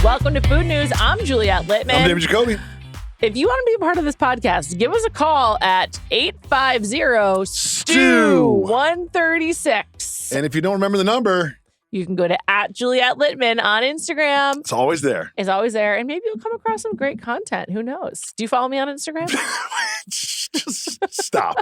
Welcome to Food News. I'm Juliet Litman. I'm David Jacoby. If you want to be a part of this podcast, give us a call at 850-STEW-136. And if you don't remember the number, you can go to @Juliet Litman on Instagram. it's always there. It's always there. And maybe you'll come across some great content. Who knows? Do you follow me on Instagram? Just stop.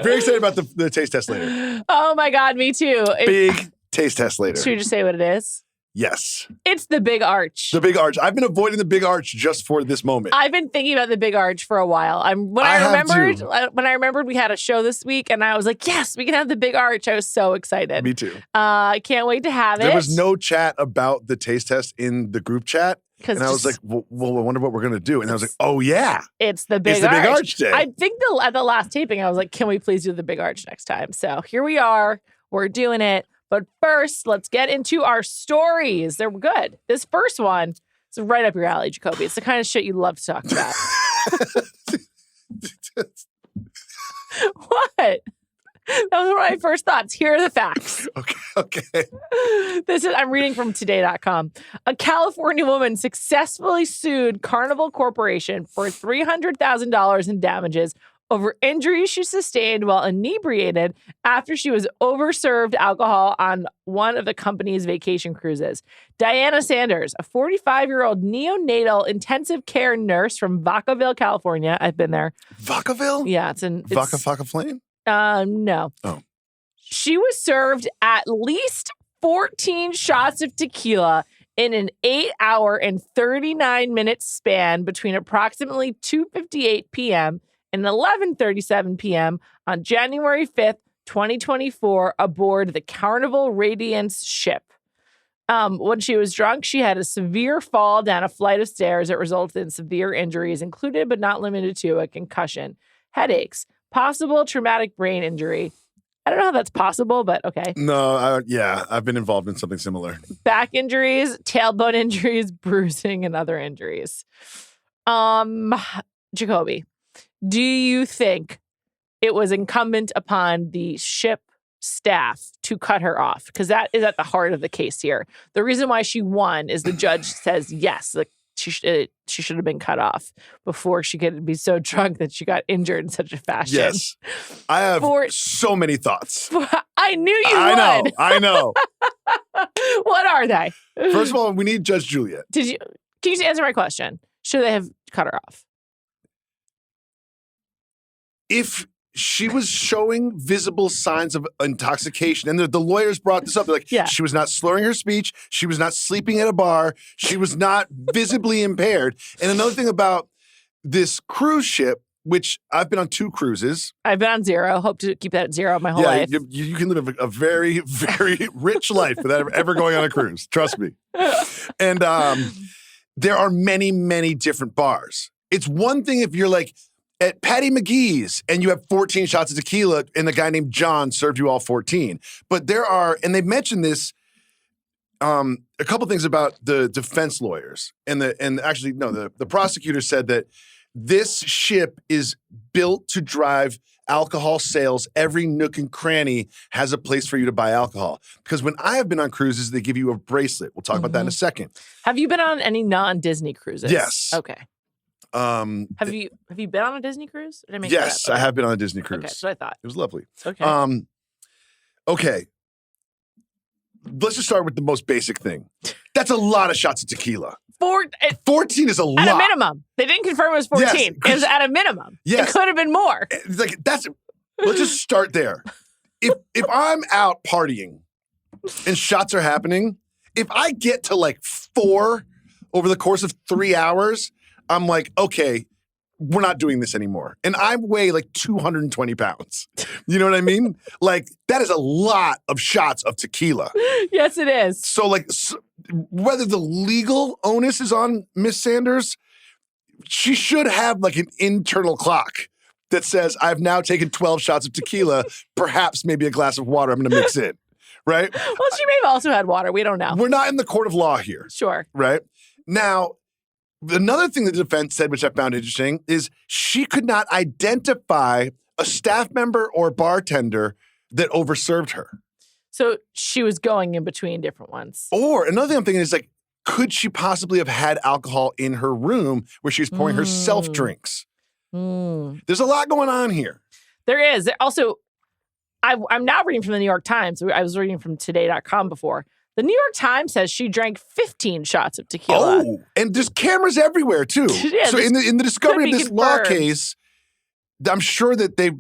Very excited about the taste test later. Oh my God, me too. Big taste test later. Should we just say what it is? Yes. It's the Big Arch. The Big Arch. I've been avoiding the Big Arch just for this moment. I've been thinking about the Big Arch for a while. When I remembered we had a show this week, and I was like, yes, we can have the Big Arch. I was so excited. Me too. I can't wait to have it. There was no chat about the taste test in the group chat. And I was like, well, I wonder what we're going to do. And I was like, oh, yeah. It's the Big Arch Day. I think at the last taping, I was like, can we please do the Big Arch next time? So here we are. We're doing it. But first, let's get into our stories. They're good. This first one is right up your alley, Jacoby. It's the kind of shit you love to talk about. What? That was one of my first thoughts. Here are the facts. Okay. I'm reading from today.com. A California woman successfully sued Carnival Corporation for $300,000 in damages over injuries she sustained while inebriated after she was overserved alcohol on one of the company's vacation cruises. Diana Sanders, a 45-year-old neonatal intensive care nurse from Vacaville, California. I've been there. Vacaville? Yeah, it's Vaca Flame? No. Oh. She was served at least 14 shots of tequila in an 8-hour and 39-minute span between approximately 2:58 p.m. and 11:37 p.m. on January 5th, 2024, aboard the Carnival Radiance ship. When she was drunk, she had a severe fall down a flight of stairs that resulted in severe injuries, included but not limited to a concussion, headaches, possible traumatic brain injury. I don't know how that's possible, but okay. No, I've been involved in something similar. Back injuries, tailbone injuries, bruising, and other injuries. Jacoby, do you think it was incumbent upon the ship staff to cut her off? Because that is at the heart of the case here. The reason why she won is the judge says yes, she should have been cut off before she could be so drunk that she got injured in such a fashion. Yes. I have so many thoughts. I knew you would. I know. What are they? First of all, we need Judge Juliet. Can you just answer my question? Should they have cut her off? If she was showing visible signs of intoxication, and the lawyers brought this up, they're like, she was not slurring her speech, she was not sleeping at a bar, she was not visibly impaired. And another thing about this cruise ship, which I've been on 2 cruises. I've been on 0. Hope to keep that at 0 my whole life. You can live a very, very rich life without ever going on a cruise. Trust me. And there are many, many different bars. It's one thing if you're like, at Patty McGee's, and you have 14 shots of tequila, and the guy named John served you all 14. But there are, and they mentioned this, a couple things about the defense lawyers, the prosecutor said that this ship is built to drive alcohol sales. Every nook and cranny has a place for you to buy alcohol. Because when I have been on cruises, they give you a bracelet. We'll talk about that in a second. Have you been on any non-Disney cruises? Yes. Okay. Have you been on a Disney cruise? Did I make yes, that up? I have been on a Disney cruise. Okay, that's what I thought. It was lovely. Okay. Okay. Let's just start with the most basic thing. That's a lot of shots of tequila. 14 is a lot. At a minimum. They didn't confirm it was 14. Yes, it was at a minimum. Yes. It could have been more. Let's just start there. If I'm out partying and shots are happening, if I get to like 4 over the course of 3 hours, I'm like, okay, we're not doing this anymore. And I weigh like 220 pounds. You know what I mean? Like, that is a lot of shots of tequila. Yes, it is. So, whether the legal onus is on Miss Sanders, she should have like an internal clock that says, I've now taken 12 shots of tequila, perhaps maybe a glass of water I'm going to mix in. Right? Well, she may have also had water. We don't know. We're not in the court of law here. Sure. Right? Now, another thing the defense said, which I found interesting, is she could not identify a staff member or bartender that overserved her. So she was going in between different ones. Or another thing I'm thinking is like, could she possibly have had alcohol in her room where she was pouring herself drinks? There's a lot going on here. There is. Also, I'm now reading from the New York Times. I was reading from today.com before. The New York Times says she drank 15 shots of tequila. Oh, and there's cameras everywhere too. Yeah, so in the discovery of this law confirmed. case, I'm sure that they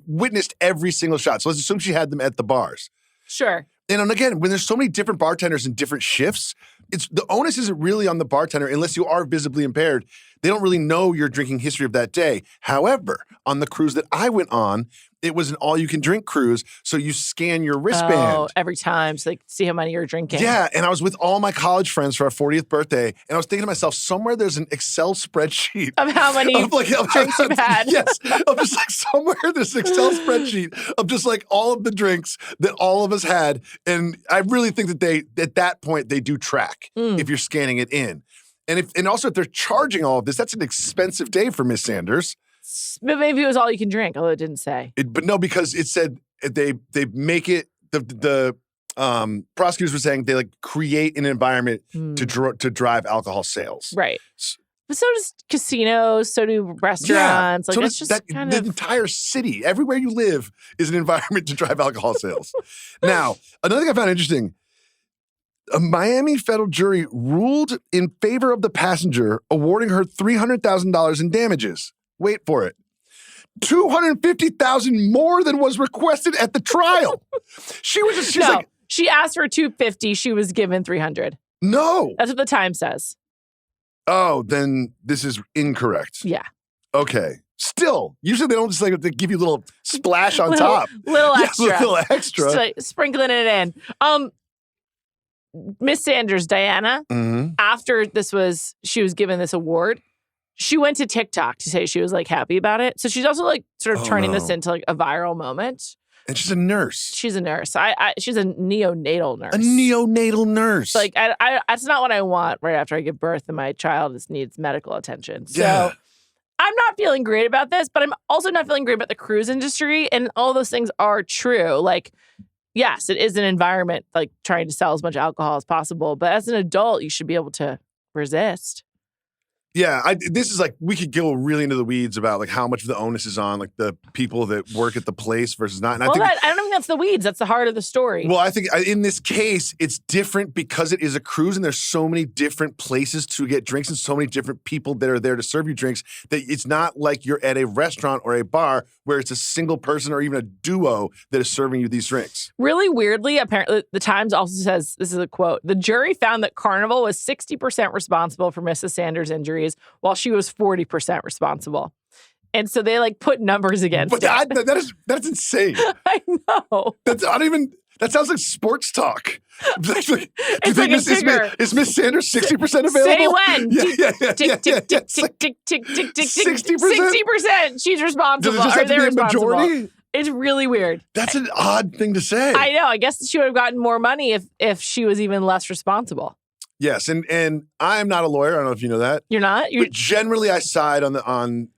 witnessed every single shot. So let's assume she had them at the bars. Sure. And again, when there's so many different bartenders in different shifts, the onus isn't really on the bartender unless you are visibly impaired. They don't really know your drinking history of that day. However, on the cruise that I went on, it was an all-you-can-drink cruise, so you scan your wristband. Oh, every time, so they can see how many you're drinking. Yeah, and I was with all my college friends for our 40th birthday, and I was thinking to myself, somewhere there's an Excel spreadsheet. Of how many drinks you've had. Yes, of just like somewhere there's an Excel spreadsheet of just like all of the drinks that all of us had, and I really think that they, at that point, they do track if you're scanning it in. And also if they're charging all of this, that's an expensive day for Miss Sanders. But maybe it was all you can drink, although it didn't say. But no, because it said they make it, the prosecutors were saying they like create an environment to drive alcohol sales. Right. But so does casinos, so do restaurants. Like, so it's just kind the of... entire city, everywhere you live is an environment to drive alcohol sales. Now, another thing I found interesting, a Miami federal jury ruled in favor of the passenger, awarding her $300,000 in damages. Wait for it. $250,000 more than was requested at the trial. She's like, she asked for $250,000. She was given $300,000. No. That's what the Times says. Oh, then this is incorrect. Yeah. Okay. Still, usually they don't just like they give you a little splash on top. Little extra. Yeah, little extra. Just like sprinkling it in. Miss Sanders, Diana, after she was given this award, she went to TikTok to say she was like happy about it. So she's also like sort of turning this into like a viral moment. And she's a nurse. She's a nurse. She's a neonatal nurse. A neonatal nurse. Like that's not what I want right after I give birth and my child needs medical attention. So I'm not feeling great about this, but I'm also not feeling great about the cruise industry. And all those things are true. Like, yes, it is an environment like trying to sell as much alcohol as possible. But as an adult, you should be able to resist. Yeah, this is like, we could go really into the weeds about like how much of the onus is on like the people that work at the place versus not. And I don't think that's the weeds. That's the heart of the story. Well, I think in this case, it's different because it is a cruise and there's so many different places to get drinks and so many different people that are there to serve you drinks that it's not like you're at a restaurant or a bar where it's a single person or even a duo that is serving you these drinks. Really weirdly, apparently, the Times also says, this is a quote, the jury found that Carnival was 60% responsible for Mrs. Sanders' injuries while she was 40% responsible. And so they like put numbers against it. That's insane. I know. That sounds like sports talk. It's like a figure. Is Miss Sanders 60% available? Say when. Yeah. Tick, tick, tick, tick, tick, tick, tick, tick, 60%. She's responsible. Does it just have to be a majority? It's really weird. That's an odd thing to say. I know. I guess she would have gotten more money if she was even less responsible. Yes, and I'm not a lawyer. I don't know if you know that. You're not? But generally, I side on.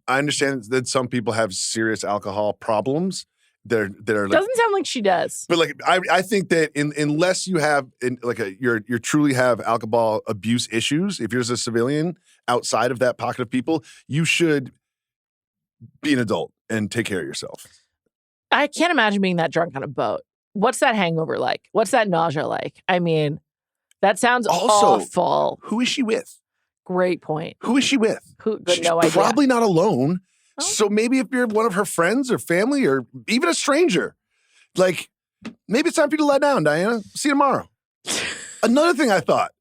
I understand that some people have serious alcohol problems. They're like, doesn't sound like she does. But like, I think that unless you have you truly have alcohol abuse issues, if you're just a civilian outside of that pocket of people, you should be an adult and take care of yourself. I can't imagine being that drunk on a boat. What's that hangover like? What's that nausea like? I mean, that sounds also awful. Who is she with? Great point. Who is she with? She's no idea. Probably not alone. Oh. So maybe if you're one of her friends or family or even a stranger, like maybe it's time for you to let down, Diana. See you tomorrow. Another thing I thought.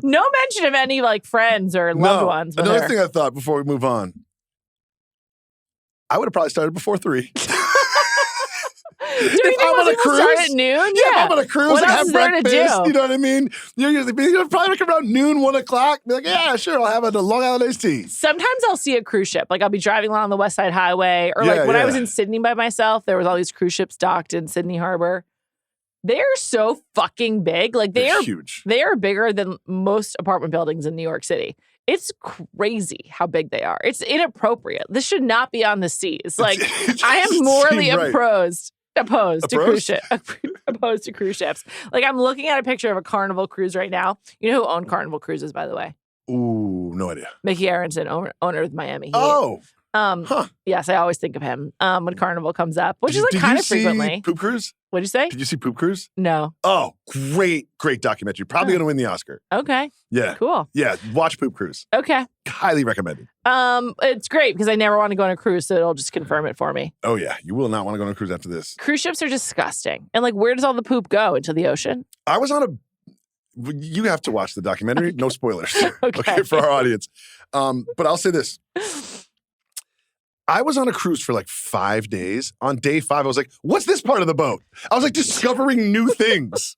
No mention of any like friends or loved ones. Another thing I thought before we move on. I would have probably started before 3. Do you think I'm on a cruise? Start at noon? Yeah, if I'm on a cruise what and else have is there breakfast, to do? you know what I mean? You're probably like around noon, 1 o'clock. Be like, yeah, sure, I'll have a Long Island iced tea. Sometimes I'll see a cruise ship. Like I'll be driving along the West Side Highway, or like when I was in Sydney by myself, there was all these cruise ships docked in Sydney Harbor. They are so fucking big. Like they're huge. They are bigger than most apartment buildings in New York City. It's crazy how big they are. It's inappropriate. This should not be on the seas. Like I am morally opposed opposed to cruise ships. Opposed to cruise ships. Like, I'm looking at a picture of a Carnival cruise right now. You know who owned Carnival Cruises, by the way? Ooh, no idea. Mickey Aronson, owner of Miami. Yes, I always think of him when Carnival comes up, which is like kind of frequently. Poop Cruise? What'd you say? Did you see Poop Cruise? No. Oh, great documentary. Probably going to win the Oscar. Okay. Yeah. Cool. Yeah, watch Poop Cruise. Okay. Highly recommended. It's great because I never want to go on a cruise, so it'll just confirm it for me. Oh yeah, you will not want to go on a cruise after this. Cruise ships are disgusting. And like, where does all the poop go? Into the ocean? I was on a. You have to watch the documentary. No spoilers. Okay. For our audience. But I'll say this. I was on a cruise for like 5 days. On day 5, I was like, what's this part of the boat? I was like discovering new things.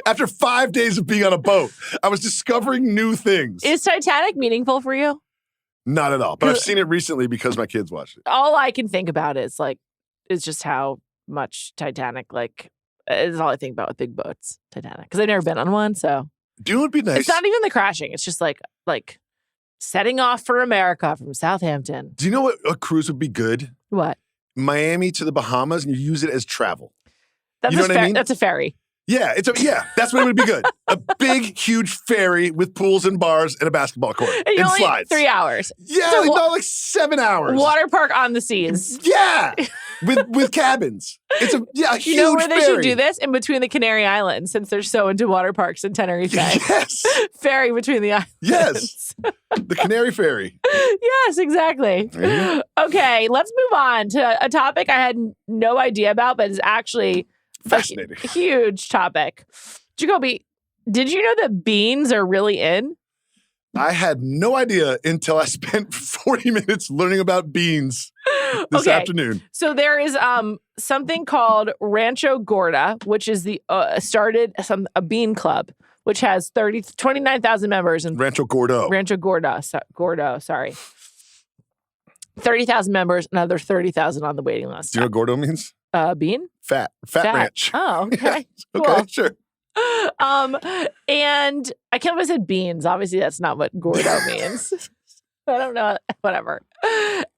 After 5 days of being on a boat, I was discovering new things. Is Titanic meaningful for you? Not at all. But I've seen it recently because my kids watched it. All I can think about is just how much Titanic, like, is all I think about with big boats, Titanic. Because I've never been on one, so. Dude, it would be nice. It's not even the crashing. It's just like setting off for America from Southampton. Do you know what a cruise would be good? What? Miami to the Bahamas, and you use it as travel. That's you know what I mean? That's a ferry. Yeah, that's what it would be good. A big, huge ferry with pools and bars and a basketball court and only slides. 3 hours. Yeah, so like 7 hours. Water park on the seas. Yeah, with cabins. It's a huge You know where they ferry. should do this? In between the Canary Islands, since they're so into water parks in Tenerife. Yes. Ferry between the islands. Yes. The Canary Ferry. Yes, exactly. Okay, let's move on to a topic I had no idea about, but is actually fascinating. A huge topic. Jacoby, did you know that beans are really in? I had no idea until I spent 40 minutes learning about beans this afternoon. So there is something called Rancho Gorda, which is started a bean club, which has 29,000 members. And Rancho Gordo. Gordo, sorry. 30,000 members, another 30,000 on the waiting list. Do you know what Gordo means? Bean? Fat ranch. Oh, okay. Okay, cool. sure. And I can't believe I said beans. Obviously, that's not what Gordo means. I don't know. Whatever.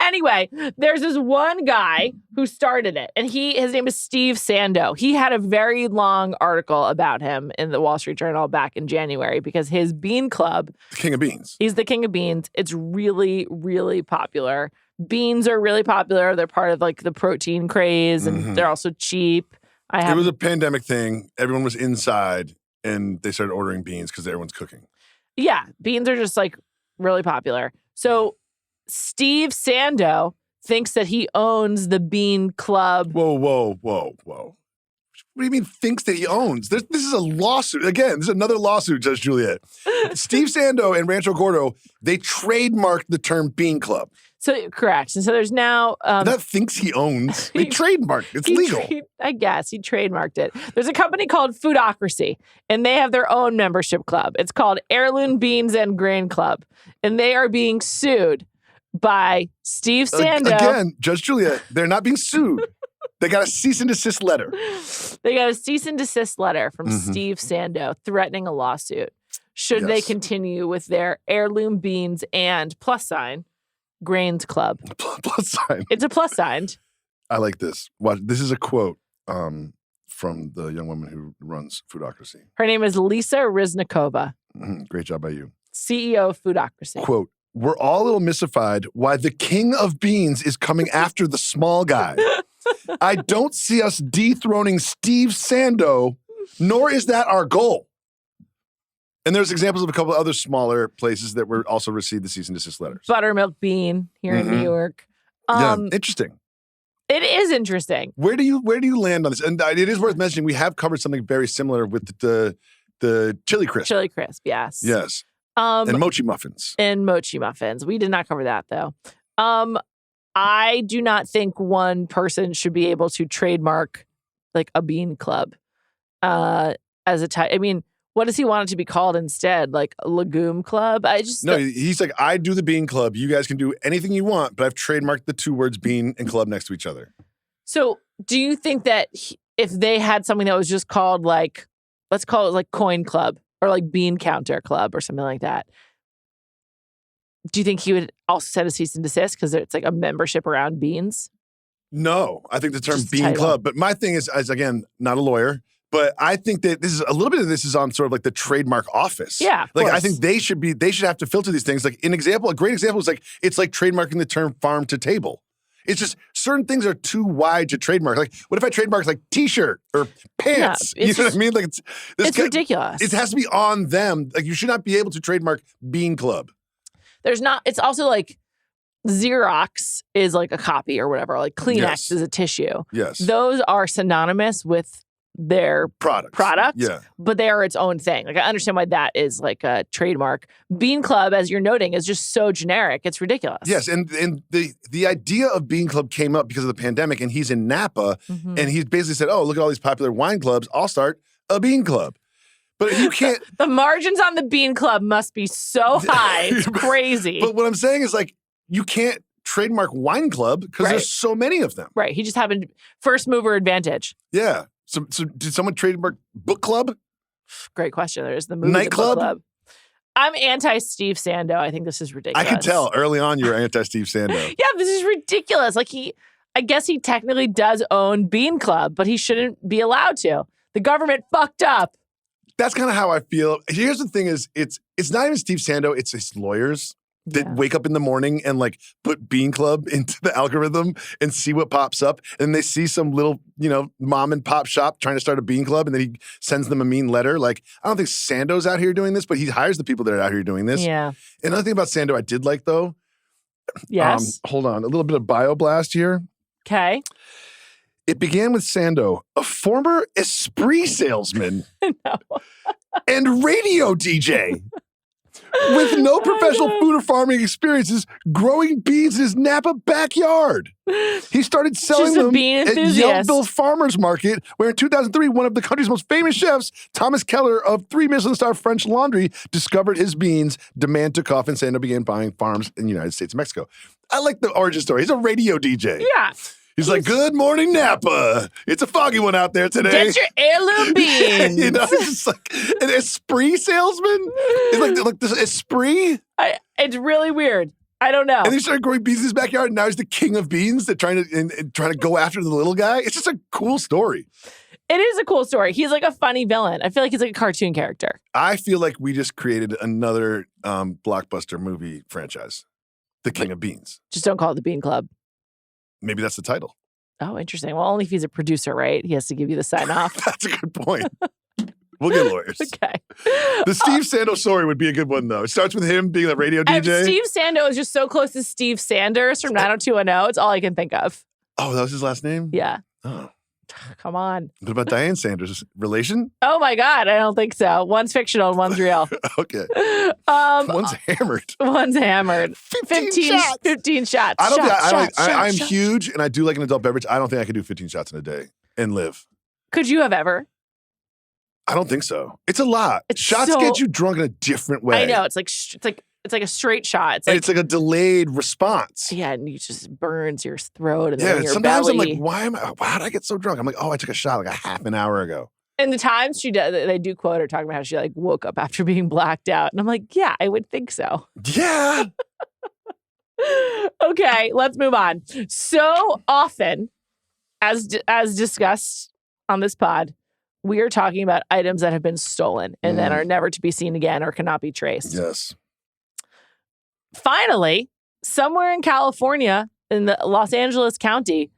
Anyway, there's this one guy who started it, and his name is Steve Sando. He had a very long article about him in the Wall Street Journal back in January because his bean club, the king of beans. He's the king of beans. It's really, really popular. Beans are really popular. They're part of like the protein craze, and they're also cheap. It was a pandemic thing. Everyone was inside, and they started ordering beans because everyone's cooking. Yeah, beans are just like really popular. So Steve Sando thinks that he owns the bean club. Whoa. What do you mean thinks that he owns? This is a lawsuit. Again, this is another lawsuit, Judge Juliet. Steve Sando and Rancho Gordo, they trademarked the term bean club. So correct. And so there's now that thinks he owns. They trademarked. It's legal. I guess he trademarked it. There's a company called Foodocracy, and they have their own membership club. It's called Heirloom Beans and Grain Club, and they are being sued by Steve Sando. Again, Judge Juliet, they're not being sued. They got a cease and desist letter. They got a cease and desist letter from Steve Sando threatening a lawsuit should they continue with their Heirloom Beans and +sign Grains Club. Plus sign. It's a plus sign. I like this. Watch. This is a quote from the young woman who runs Foodocracy. Her name is Lisa Riznikova. Great job by you. CEO of Foodocracy. Quote, "We're all a little mystified why the king of beans is coming after the small guy. I don't see us dethroning Steve Sando, nor is that our goal." And there's examples of a couple of other smaller places that were also received the cease and desist letters. Buttermilk Bean here in New York. Yeah, interesting. It is interesting. Where do you land on this? And it is worth mentioning we have covered something very similar with the chili crisp. Chili crisp, yes. Yes. And mochi muffins. We did not cover that though. I do not think one person should be able to trademark like a bean club as a type. I mean, what does he want it to be called instead? Like a legume club? He's like, I do the bean club. You guys can do anything you want, but I've trademarked the two words bean and club next to each other. So do you think that if they had something that was just called like, let's call it like coin club or like bean counter club or something like that, do you think he would also set a cease and desist because it's like a membership around beans? No, I think the term Just the Bean title. Club. But my thing is, again, not a lawyer, but I think that this is a little bit of this is on sort of like the trademark office. Yeah, of like I course. think they should have to filter these things. Like a great example is like it's like trademarking the term farm to table. It's just certain things are too wide to trademark. Like, what if I trademark like T-shirt or pants? Yeah, you know what I mean? Like it's ridiculous. It has to be on them. Like you should not be able to trademark Bean Club. There's not. It's also like Xerox is like a copy or whatever. Like Kleenex Yes. is a tissue. Yes. Those are synonymous with their Product. yeah, but they are its own thing. Like I understand why that is like a trademark. Bean Club, as you're noting, is just so generic. It's ridiculous. Yes, and the idea of Bean Club came up because of the pandemic, and he's in Napa, and he basically said, "Oh, look at all these popular wine clubs. I'll start a Bean Club." But you can't. The margins on the Bean Club must be so high. It's crazy. But what I'm saying is like you can't trademark wine club because there's so many of them. Right. He just happened first mover advantage. Yeah. So did someone trademark book club? Great question. There's the movie Nightclub? Club. I'm anti Steve Sando. I think this is ridiculous. I could tell early on you were anti Steve Sando. Yeah, this is ridiculous. Like I guess he technically does own Bean Club, but he shouldn't be allowed to. The government fucked up. That's kind of how I feel. Here's the thing: is it's not even Steve Sando; it's his lawyers that wake up in the morning and like put Bean Club into the algorithm and see what pops up, and they see some little mom and pop shop trying to start a Bean Club, and then he sends them a mean letter. Like I don't think Sando's out here doing this, but he hires the people that are out here doing this. Yeah. And another thing about Sando I did like though. Yes. Hold on, a little bit of BioBlast here. Okay. It began with Sando, a former Esprit salesman and radio DJ. With no professional food or farming experiences, growing beans in his Napa backyard. He started selling them at Yelpville Farmers Market, where in 2003, one of the country's most famous chefs, Thomas Keller of 3 Michelin-star French Laundry, discovered his beans. Demand took off, and Sando began buying farms in the United States and Mexico. I like the origin story. He's a radio DJ. Yeah. He's like, good morning, Napa. It's a foggy one out there today. Get your heirloom beans. He's just like an Esprit salesman. It's like this Esprit. It's really weird. I don't know. And he started growing beans in his backyard, and now he's the king of beans. That trying to go after the little guy. It's just a cool story. It is a cool story. He's like a funny villain. I feel like he's like a cartoon character. I feel like we just created another blockbuster movie franchise, The King of Beans. Just don't call it the Bean Club. Maybe that's the title. Oh, interesting. Well, only if he's a producer, right? He has to give you the sign off. That's a good point. We'll get lawyers. Okay. The Steve Sando story would be a good one, though. It starts with him being a radio DJ. Steve Sando is just so close to Steve Sanders from 90210. It's all I can think of. Oh, that was his last name? Yeah. Oh. Come on. What about Diane Sanders? Relation? Oh, my God. I don't think so. One's fictional and one's real. Okay. One's hammered. One's hammered. 15 shots. 15 shots. I'm huge, and I do like an adult beverage. I don't think I could do 15 shots in a day and live. Could you have ever? I don't think so. It's a lot. Shots get you drunk in a different way. I know. It's like a straight shot. It's like a delayed response. Yeah, and you just burns your throat and then your sometimes belly. I'm like, how did I get so drunk? I'm like, oh, I took a shot like a half an hour ago. And the times they do quote her talking about how she like woke up after being blacked out. And I'm like, yeah, I would think so. Yeah. Okay, let's move on. So often, as discussed on this pod, we are talking about items that have been stolen and then are never to be seen again or cannot be traced. Yes. Finally, somewhere in California, in the Los Angeles County,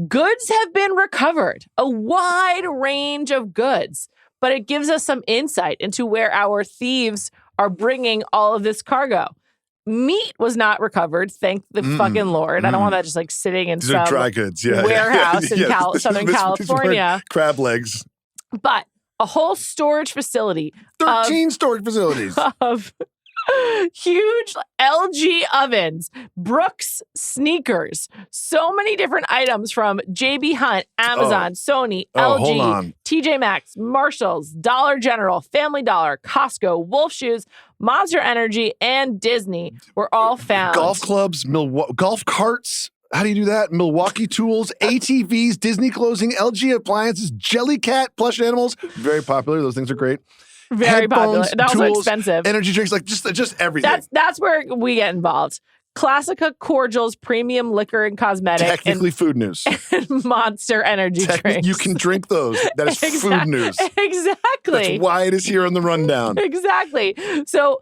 goods have been recovered, a wide range of goods. But it gives us some insight into where our thieves are bringing all of this cargo. Meat was not recovered, thank the fucking Lord. I don't want that just like sitting in some dry goods, warehouse in Southern California. Crab legs. But a whole storage facility. 13 storage facilities. Of huge LG ovens, Brooks sneakers, so many different items from JB Hunt, Amazon, Sony, LG, TJ Maxx, Marshalls, Dollar General, Family Dollar, Costco, Wolf Shoes, Monster Energy, and Disney were all found. Golf clubs, golf carts. How do you do that? Milwaukee tools, ATVs, Disney clothing, LG appliances, Jellycat plush animals. Very popular. Those things are great. Very popular. Headphones, And also tools, expensive. Energy drinks, like just everything. That's where we get involved. Classica Cordials Premium Liquor and Cosmetic. Technically food news. And Monster Energy drinks. You can drink those. That is food news. Exactly. That's why it is here on the rundown. Exactly. So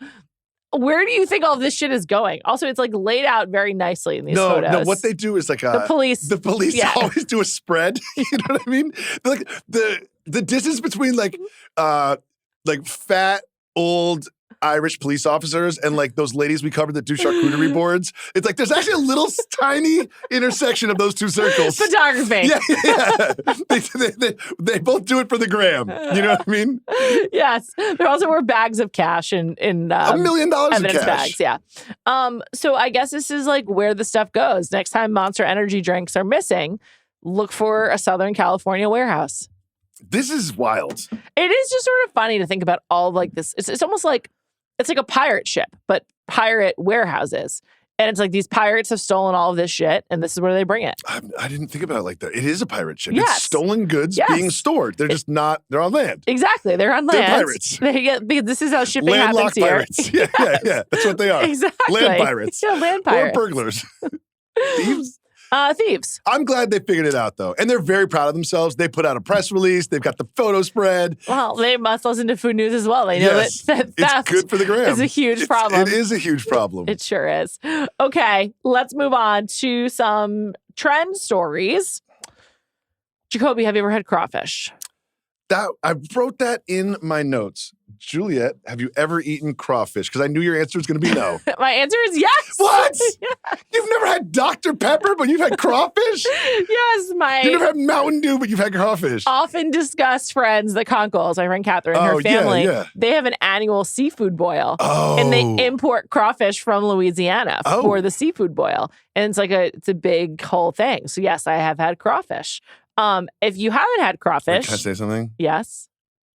where do you think all this shit is going? Also, it's like laid out very nicely in these photos. No, what they do is like the police. The police always do a spread. You know what I mean? Like the distance between like fat old Irish police officers and like those ladies we covered that do charcuterie boards. It's like there's actually a little tiny intersection of those two circles. Photography. Yeah. They both do it for the gram. You know what I mean? Yes. There also were bags of cash in $1 million evidence of cash. bags. Yeah. So I guess this is like where the stuff goes. Next time Monster Energy drinks are missing, look for a Southern California warehouse. This is wild. It is just sort of funny to think about all of like this. It's almost like it's like a pirate ship, but pirate warehouses. And it's like these pirates have stolen all of this shit, and this is where they bring it. I didn't think about it like that. It is a pirate ship. Yes. It's stolen goods being stored. They're just not, they're on land. Exactly. They're on land. They're pirates. Because this is how shipping happens here. Pirates. Yeah. That's what they are. Exactly. Land pirates. Yeah, land pirates. Or burglars. Thieves. Thieves. I'm glad they figured it out, though. And they're very proud of themselves. They put out a press release. They've got the photo spread. Well, they must listen to Food News as well. They know that theft it's good for the gram. is a huge problem. It is a huge problem. It sure is. Okay, let's move on to some trend stories. Jacoby, have you ever had crawfish? I wrote that in my notes. Juliet, have you ever eaten crawfish? Because I knew your answer was going to be no. My answer is yes. What? Yeah. You've never had Dr. Pepper, but you've had crawfish? Yes, You've never had Mountain Dew, but you've had crawfish. Often discussed friends, the Conkles, my friend Catherine and her family, they have an annual seafood boil. Oh. And they import crawfish from Louisiana for the seafood boil. And it's a big whole thing. So yes, I have had crawfish. If you haven't had crawfish. Can I say something? Yes.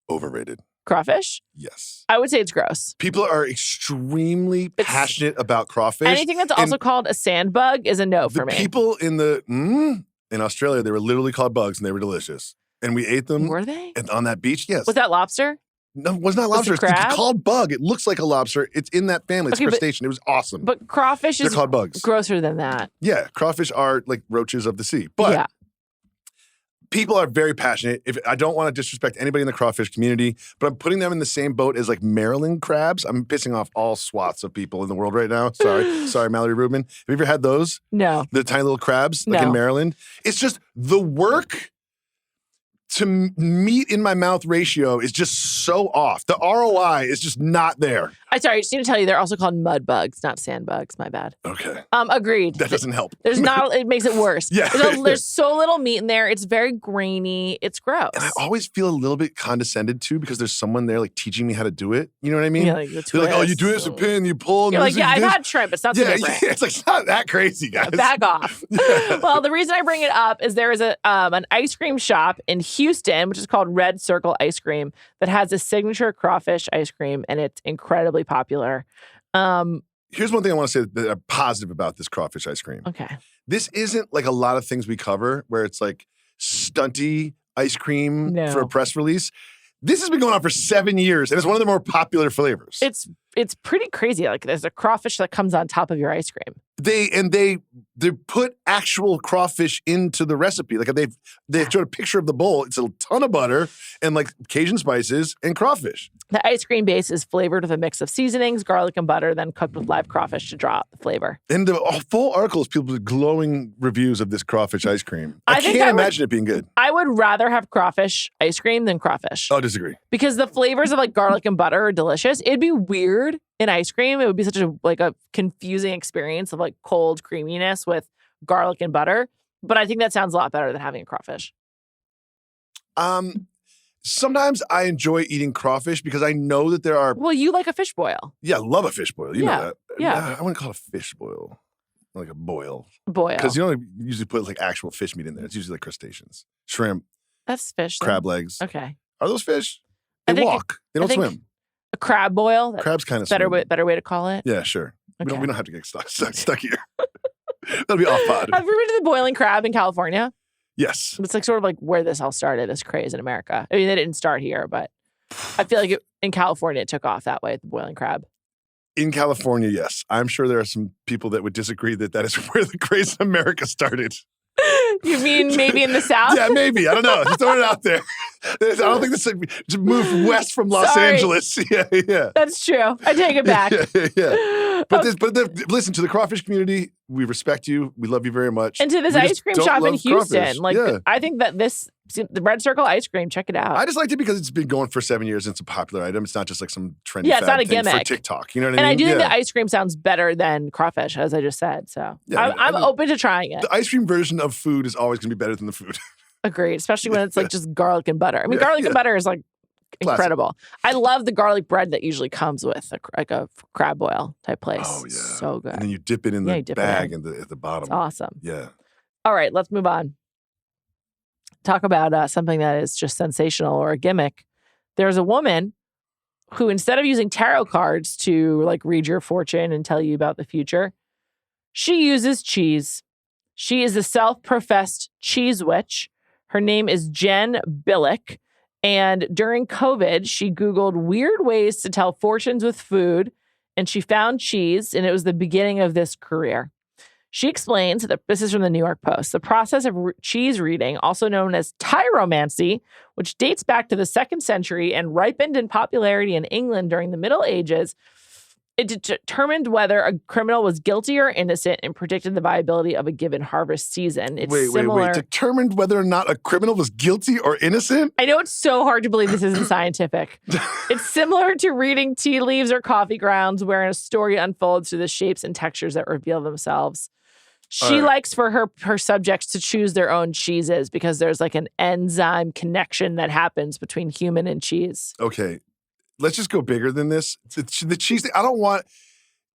Overrated. Crawfish? Yes. I would say it's gross. People are extremely passionate about crawfish. Anything that's also called a sand bug is a no for me. The people in Australia, they were literally called bugs and they were delicious. And we ate them. Were they? And on that beach, yes. Was that lobster? No, it was not lobster. Was it crab? It's called bug. It looks like a lobster. It's in that family. It's crustacean. It was awesome. But crawfish They're called bugs. Grosser than that. Yeah, crawfish are like roaches of the sea. But people are very passionate. I don't want to disrespect anybody in the crawfish community, but I'm putting them in the same boat as like Maryland crabs. I'm pissing off all swaths of people in the world right now. Sorry, Mallory Rubin. Have you ever had those? No. The tiny little crabs like in Maryland? It's just the work to meat in my mouth ratio is just so off. The ROI is just not there. I just need to tell you, they're also called mud bugs, not sand bugs. My bad. Okay. Agreed. That doesn't help. It makes it worse. Yeah. There's so little meat in there. It's very grainy. It's gross. And I always feel a little bit condescended to because there's someone there like teaching me how to do it. You know what I mean? Yeah, like they're like, oh, you do this with pin, you pull. You're like, I've had shrimp. It's not so different. Yeah, it's like, it's not that crazy, guys. Back off. Yeah. Well, the reason I bring it up is there is an ice cream shop in Houston, which is called Red Circle Ice Cream, that has a signature crawfish ice cream, and it's incredibly popular. Here's one thing I want to say that are positive about this crawfish ice cream. Okay. This isn't like a lot of things we cover where it's like stunty ice cream for a press release. This has been going on for 7 years, and it's one of the more popular flavors. It's pretty crazy. Like there's a crawfish that comes on top of your ice cream. They put actual crawfish into the recipe. Like they showed a picture of the bowl. It's a ton of butter and like Cajun spices and crawfish. The ice cream base is flavored with a mix of seasonings, garlic, and butter, then cooked with live crawfish to draw out the flavor. And the full article is people with glowing reviews of this crawfish ice cream. I can't imagine it being good. I would rather have crawfish ice cream than crawfish. Oh, disagree. Because the flavors of like garlic and butter are delicious. It'd be weird in ice cream. It would be such a confusing experience of like cold creaminess with garlic and butter. But I think that sounds a lot better than having a crawfish. Sometimes I enjoy eating crawfish because I know that there are... Well, you like a fish boil. Yeah, I love a fish boil. You know that. Yeah. I wouldn't call it a fish boil. Like a boil. Boil. Because you only usually put like actual fish meat in there. It's usually like crustaceans. Shrimp. That's fish. Crab legs. Okay. Are those fish? They walk. They don't swim. A crab boil. Crabs kind of better way to call it. Yeah, sure. Okay. We don't have to get stuck here. That'll be off pod. Have you been to the boiling crab in California? Yes. It's like sort of like where this all started, this craze in America. I mean, they didn't start here, but I feel like in California it took off that way, the boiling crab. In California, yes. I'm sure there are some people that would disagree that is where the craze in America started. You mean maybe in the South? Yeah, maybe. I don't know. Just throwing it out there. I don't think this just moved west from Los Angeles. Yeah. That's true. I take it back. Yeah. But listen, to the crawfish community, we respect you. We love you very much. And to this ice cream shop in Houston. Crawfish. I think that the Red Circle ice cream, check it out. I just liked it because it's been going for 7 years and it's a popular item. It's not just like some trendy it's not a thing gimmick for TikTok. You know what I mean? And I do think the ice cream sounds better than crawfish, as I just said. So I'm open to trying it. The ice cream version of food is always going to be better than the food. Agreed, especially when it's like just garlic and butter. I mean, garlic and butter is like incredible. I love the garlic bread that usually comes with a crab boil type place. Oh, yeah. So good. And then you dip it in the bag at the bottom. It's awesome. Yeah. All right, let's move on. Talk about something that is just sensational or a gimmick. There's a woman who, instead of using tarot cards to like read your fortune and tell you about the future, she uses cheese. She is a self-professed cheese witch. Her name is Jen Billick. And during COVID, she Googled weird ways to tell fortunes with food, and she found cheese, and it was the beginning of this career. She explains that this is from the New York Post. The process of cheese reading, also known as tyromancy, which dates back to the 2nd century and ripened in popularity in England during the Middle Ages, it determined whether a criminal was guilty or innocent and predicted the viability of a given harvest season. It's Wait. Determined whether or not a criminal was guilty or innocent? I know it's so hard to believe this isn't scientific. It's similar to reading tea leaves or coffee grounds, wherein a story unfolds through the shapes and textures that reveal themselves. She likes for her subjects to choose their own cheeses because there's like an enzyme connection that happens between human and cheese. Okay. Let's just go bigger than this. The cheese thing, I don't want...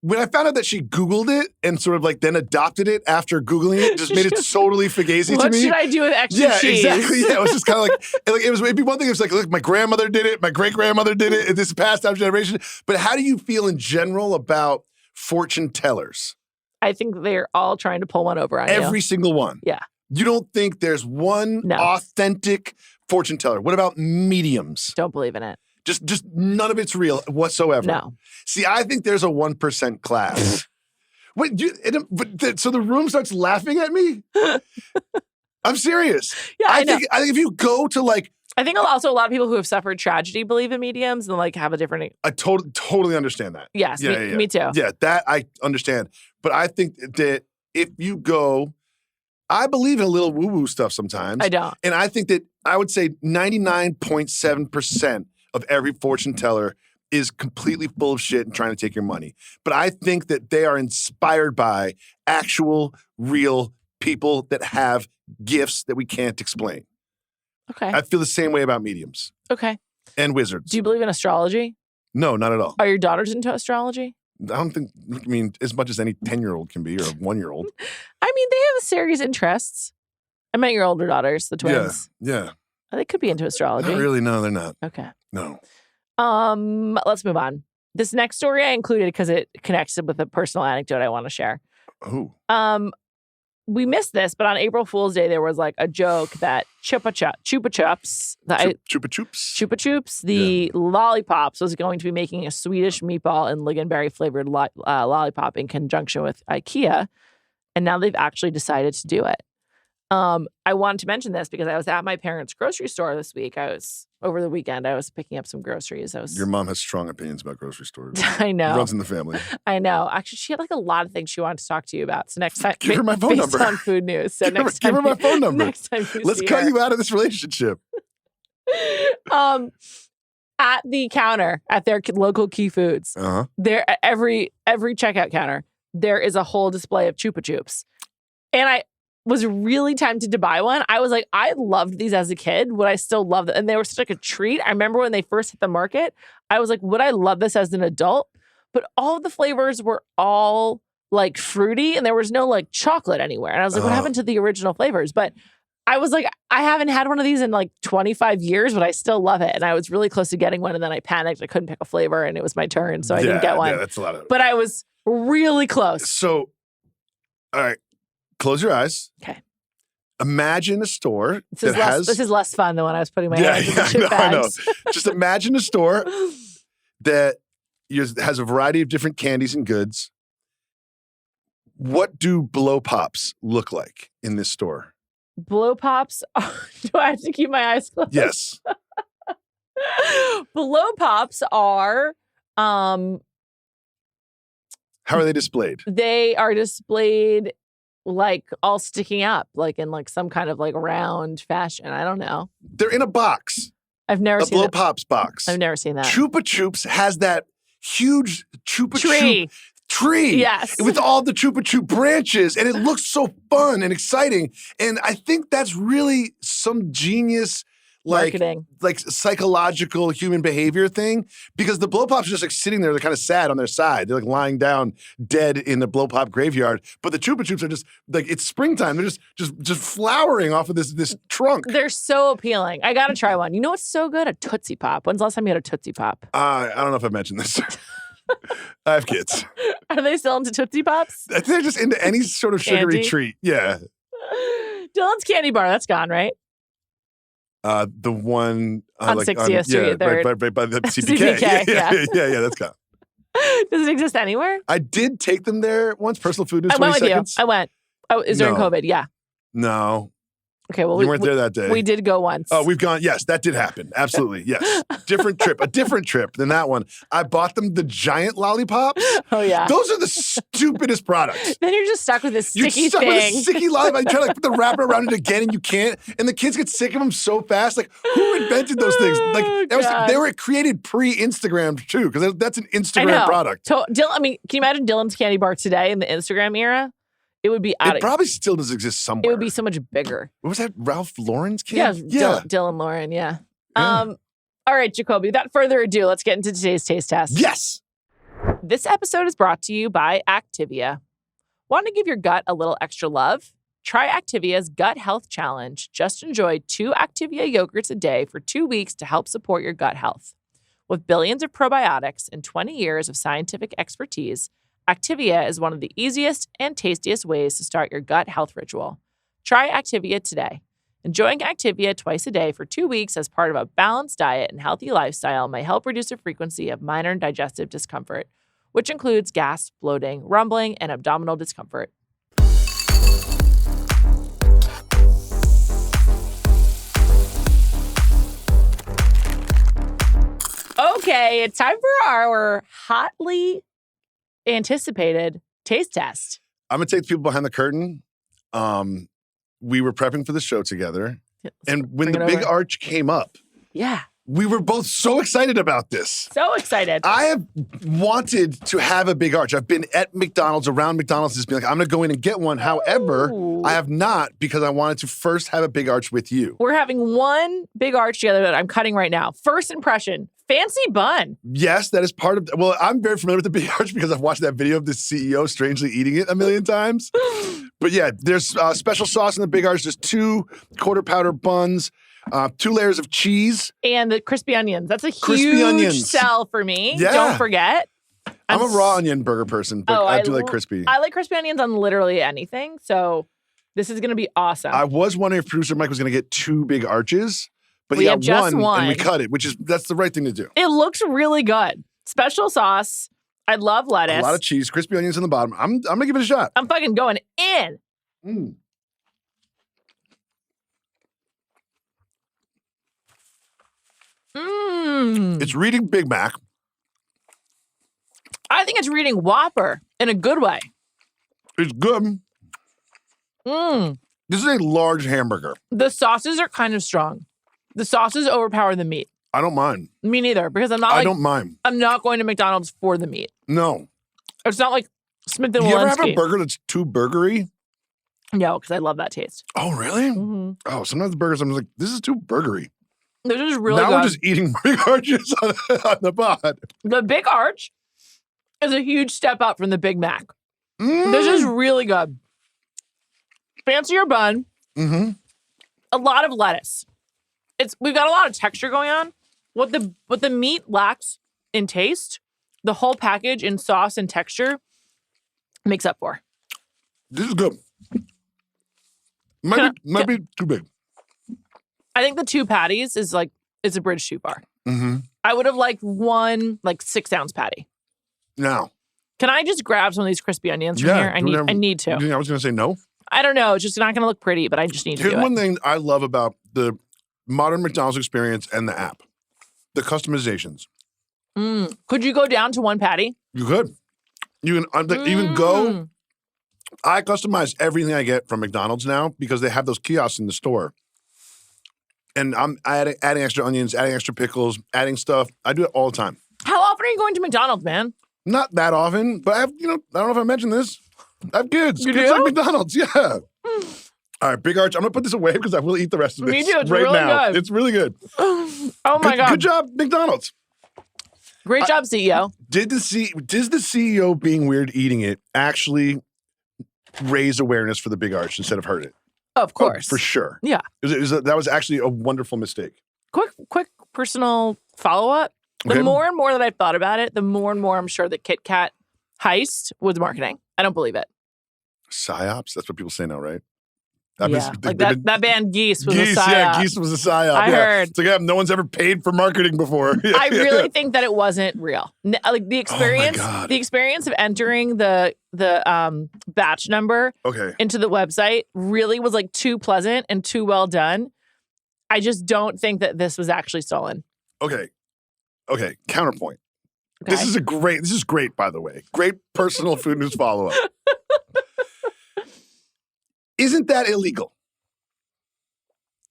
When I found out that she Googled it and sort of like then adopted it after Googling it, just made it totally fugazi to me. What should I do with extra cheese? Yeah, exactly. Yeah, it was just kind of like it'd be one thing. It was like, look, my grandmother did it, my great grandmother did it, and this is passed down generation. But how do you feel in general about fortune tellers? I think they're all trying to pull one over on you. Every single one. Yeah. You don't think there's one authentic fortune teller? What about mediums? Don't believe in it. Just none of it's real whatsoever. No. See, I think there's a 1% class. Wait, so the room starts laughing at me? I'm serious. Yeah, I know. think if you go to like... I think also a lot of people who have suffered tragedy believe in mediums and like have a different... I totally understand that. Yes, me too. Yeah, that I understand. But I think that if you go... I believe in a little woo-woo stuff sometimes. I don't. And I think that I would say 99.7% of every fortune teller is completely full of shit and trying to take your money. But I think that they are inspired by actual, real people that have gifts that we can't explain. Okay. I feel the same way about mediums. Okay. And wizards. Do you believe in astrology? No, not at all. Are your daughters into astrology? I mean, as much as any 10-year-old can be or a 1-year-old. I mean, they have serious interests. I met your older daughters, the twins. Yeah. They could be into astrology. Not really, no, they're not. Okay. No. Let's move on. This next story I included because it connects with a personal anecdote I want to share. Oh. We missed this, but on April Fool's Day, there was like a joke that Chupa Chups, the lollipops, was going to be making a Swedish meatball and lingonberry flavored lollipop in conjunction with IKEA. And now they've actually decided to do it. I wanted to mention this because I was at my parents' grocery store this week. Over the weekend, I was picking up some groceries. Your mom has strong opinions about grocery stores. I know. It runs in the family. I know. Actually, she had like a lot of things she wanted to talk to you about. So next time, give her my phone number. Based on food news. So give her my phone number. Next time let's cut you out of this relationship. At the counter at their local Key Foods, there every checkout counter, there is a whole display of Chupa Chups, and I was really tempted to buy one. I was like, I loved these as a kid. Would I still love them? And they were such like a treat. I remember when they first hit the market, I was like, would I love this as an adult? But all of the flavors were all like fruity and there was no like chocolate anywhere. And I was like, what happened to the original flavors? But I was like, I haven't had one of these in like 25 years, but I still love it. And I was really close to getting one. And then I panicked. I couldn't pick a flavor and it was my turn. So I didn't get one. Yeah, that's a lot of... But I was really close. So, all right. Close your eyes. Okay. Imagine a store this is less fun than when I was putting my hands in the chip bags. I know. Just imagine a store that has a variety of different candies and goods. What do blow pops look like in this store? Blow pops. Do I have to keep my eyes closed? Yes. Blow pops are. How are they displayed? They are displayed like all sticking up, like in like some kind of like round fashion. I don't know. They're in a box. I've never seen Blow that. Pops box. I've never seen that. Chupa Chups has that huge Chupa Tree. Chup tree. Yes. With all the Chupa Chup branches. And it looks so fun and exciting. And I think that's really some genius Marketing. like psychological human behavior thing, because the blow pops are just like sitting there. They're kind of sad on their side. They're like lying down dead in the blow pop graveyard. But the Chupa Chups are just like, it's springtime. They're just flowering off of this trunk. They're so appealing. I gotta try one. You know what's so good? A Tootsie Pop. When's the last time you had a Tootsie Pop? I don't know if I mentioned this. I have kids. Are they still into Tootsie Pops? I think they're just into any sort of sugary Candy? treat. Yeah. Dylan's Candy Bar. That's gone, right? The one On 60th Street, right by the CPK. CPK, yeah, that's gone. Does it exist anywhere? I did take them there once. Personal food news. I 20 went with seconds. you. I went. Oh, is during No. COVID? Yeah. No, Okay. Well, you weren't there that day. We did go once. Oh, we've gone. Yes, that did happen. Absolutely. Yes. A different trip than that one. I bought them the giant lollipops. Oh yeah. Those are the stupidest products. Then you're just stuck with this You're sticky stuck thing. with a sticky lollipop. You try to like put the wrapper around it again, and you can't. And the kids get sick of them so fast. Like, who invented those things? Like, they were created pre-Instagram too, because that's an Instagram product. So, Dylan, I mean, can you imagine Dylan's Candy Bar today in the Instagram era? It would be out It probably still does exist somewhere. It would be so much bigger. What was that? Ralph Lauren's kid? Yeah. Dylan Lauren. Yeah. All right, Jacoby. Without further ado, let's get into today's taste test. Yes. This episode is brought to you by Activia. Want to give your gut a little extra love? Try Activia's Gut Health Challenge. Just enjoy 2 Activia yogurts a day for 2 weeks to help support your gut health. With billions of probiotics and 20 years of scientific expertise, Activia is one of the easiest and tastiest ways to start your gut health ritual. Try Activia today. Enjoying Activia twice a day for 2 weeks as part of a balanced diet and healthy lifestyle may help reduce the frequency of minor digestive discomfort, which includes gas, bloating, rumbling, and abdominal discomfort. Okay, it's time for our hotly anticipated taste test. I'm going to take the people behind the curtain. We were prepping for the show together. And when the big arch came up, we were both so excited about this. So excited. I have wanted to have a big arch. I've been at McDonald's, around McDonald's, just being like, I'm going to go in and get one. However, I have not, because I wanted to first have a big arch with you. We're having one big arch together that I'm cutting right now. First impression, fancy bun. Yes, that is part of, well, I'm very familiar with the big arch because I've watched that video of the CEO strangely eating it a million times. But yeah, there's special sauce in the big arch. There's 2 quarter pounder buns. 2 layers of cheese. And the crispy onions. That's a huge sell for me. Yeah. Don't forget. I'm a raw onion burger person, but I do like crispy. I like crispy onions on literally anything. So this is going to be awesome. I was wondering if producer Mike was going to get 2 big arches, but we he have got just one. And we cut it, that's the right thing to do. It looks really good. Special sauce. I love lettuce. A lot of cheese, crispy onions in the bottom. I'm going to give it a shot. I'm fucking going in. It's reading Big Mac. I think it's reading Whopper in a good way. It's good. This is a large hamburger. The sauces are kind of strong. The sauces overpower the meat. I don't mind. Me neither, because I don't mind. I'm not going to McDonald's for the meat. No. It's not like Smith & Wollensky. You ever have a burger that's too burgery? No, because I love that taste. Oh, really? Oh, sometimes the burgers, I'm like, this is too burgery. This is really good. Now we're just eating big arches on the pod. The Big Arch is a huge step up from the Big Mac. This is really good. Fancier bun. A lot of lettuce. We've got a lot of texture going on. What the meat lacks in taste, the whole package in sauce and texture makes up for. This is good. Might be too big. I think the 2 patties is a bridge too far. I would have liked one 6-ounce patty. Now, Can I just grab some of these crispy onions from here? I need to. You think I was going to say no? I don't know. It's just not going to look pretty, but I just need to do it. Here's one thing I love about the modern McDonald's experience and the app. The customizations. Could you go down to one patty? You could. You can even go. I customize everything I get from McDonald's now because they have those kiosks in the store. And I'm adding extra onions, adding extra pickles, adding stuff. I do it all the time. How often are you going to McDonald's, man? Not that often, but I have, I don't know if I mentioned this. I have kids. You Kids do? like McDonald's, yeah. All right, Big Arch, I'm going to put this away because I will eat the rest of this. Me too. It's right really now. good. It's really good. Oh, my God. Good job, McDonald's. Great job, CEO. Did the CEO being weird eating it actually raise awareness for the Big Arch instead of hurt it? Of course. For sure. Yeah. That was actually a wonderful mistake. Quick personal follow-up. The more and more that I've thought about it, the more and more I'm sure that KitKat heist was marketing. I don't believe it. PsyOps? That's what people say now, right? That band Geese was a PsyOp. Yeah, Geese was a PsyOp. I heard. It's like, no one's ever paid for marketing before. I really think that it wasn't real. Like the experience of entering the batch number into the website really was like too pleasant and too well done. I just don't think that this was actually stolen. Okay. Counterpoint. Okay. This is great, by the way. Great personal food news follow-up. Isn't that illegal?